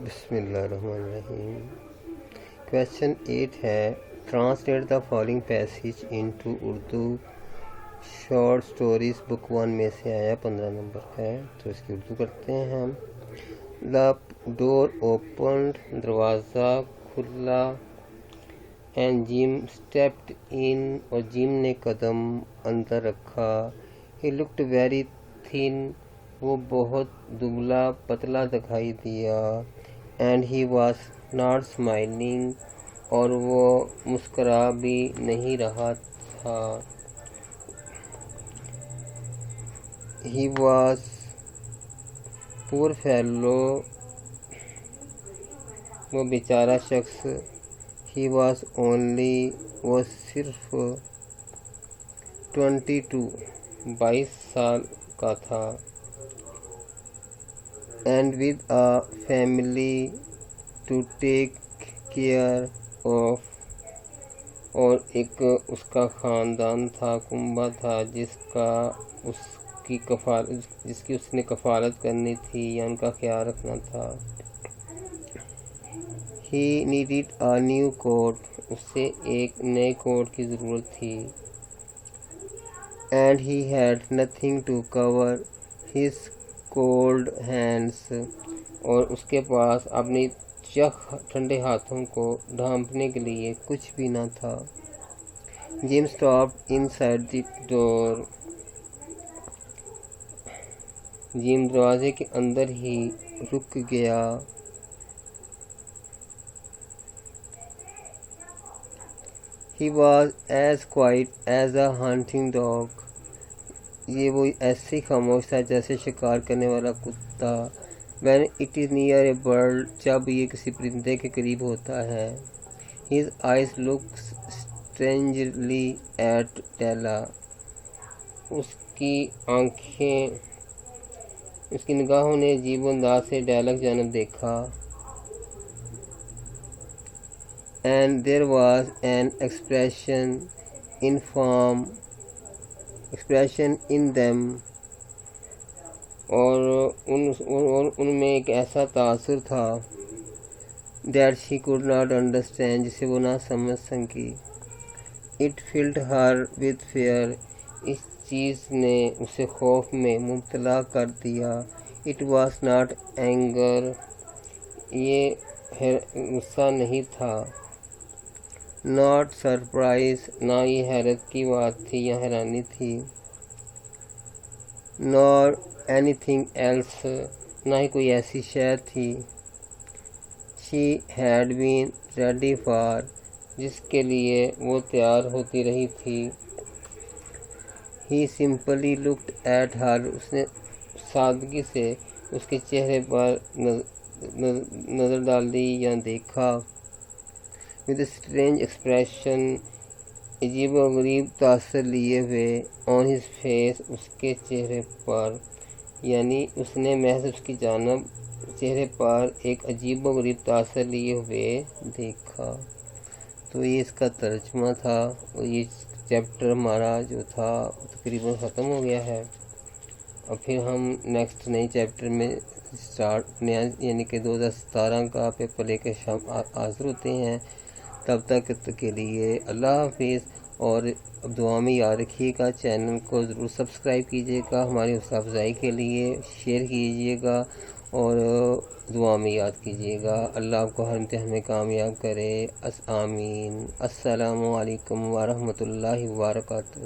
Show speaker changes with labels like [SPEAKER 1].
[SPEAKER 1] بسم اللہ الرحمن الرحیم۔ کویسچن 8 ہے، translate the following passage into Urdu short stories book 1 میں سے آیا 15 نمبر ہے، تو اس کی اردو کرتے ہیں ہم۔ دا ڈور اوپنڈ، دروازہ کھلا، اینڈ جم اسٹیپڈ ان، اور جم نے قدم اندر رکھا۔ ہی لکڈ ویری تھن، وہ بہت دبلا پتلا دکھائی دیا۔ And he was not smiling, اور وہ مسکرا بھی نہیں رہا تھا۔ ہی واز پور فیلو، وہ بیچارہ شخص۔ ہی واز اونلی، وہ صرف 22 سال کا تھا۔ And with a family to take care of, اور ایک اس کا خاندان تھا، کنبہ تھا جس کی اس نے کفالت کرنی تھی یا ان کا خیال رکھنا تھا۔ ہی نیڈیڈ اے نیو کوٹ، اسے ایک نئے کوٹ کی ضرورت تھی۔ And he had nothing to cover his cold hands, اور اس کے پاس اپنی ٹھنڈے ہاتھوں کو ڈھانپنے کے لیے کچھ بھی نہ تھا۔ جم اسٹاپڈ ان سائڈ دی ڈور، جم دروازے کے اندر ہی رک گیا۔ He was as quiet as a hunting dog، یہ وہ ایسے ہی خاموش تھا جیسے شکار کرنے والا کتا۔ When it is near a bird، جب یہ کسی پرندے کے قریب ہوتا ہے۔ His eyes looked strangely at Della، اس کی نگاہوں نے عجیب انداز سے ڈیلا کی جانب دیکھا۔ And there was an expression in them، اور ان میں ایک ایسا تاثر تھا that she could not understand، جسے وہ نہ سمجھ سکی۔ It filled her with fear، اس چیز نے اسے خوف میں مبتلا کر دیا۔ It was not anger، یہ غصہ نہیں تھا۔ Not surprise، نہ یہ حیرت کی بات تھی یا حیرانی تھی۔ Nor anything else، نہ ہی کوئی ایسی شے تھی۔ She had been ready for، جس کے لیے وہ تیار ہوتی رہی تھی۔ He simply looked at her، اس نے سادگی سے اس کے چہرے پر نظر ڈال دی یا دیکھا۔ With a strange expression، عجیب و غریب تاثر لیے ہوئے، on his face، اس کے چہرے پر، یعنی اس نے محض اس کی جانب چہرے پر ایک عجیب و غریب تاثر لیے ہوئے دیکھا۔ تو یہ اس کا ترجمہ تھا، اور یہ چیپٹر ہمارا جو تھا تقریباً ختم ہو گیا ہے۔ اور پھر ہم نیکسٹ نئے چیپٹر میں نیا یعنی کہ 2017 کا پیپر لے کے حاضر ہوتے ہیں۔ تب تک کے لیے اللہ حافظ، اور دعا میں یاد رکھیے گا، چینل کو ضرور سبسکرائب کیجیے گا ہماری حوصلہ افزائی کے لیے، شیئر کیجیے گا اور دعا میں یاد کیجیے گا۔ اللہ آپ کو ہر امتحان میں کامیاب کرے، آمین۔ السلام علیکم ورحمۃ اللہ وبرکاتہ۔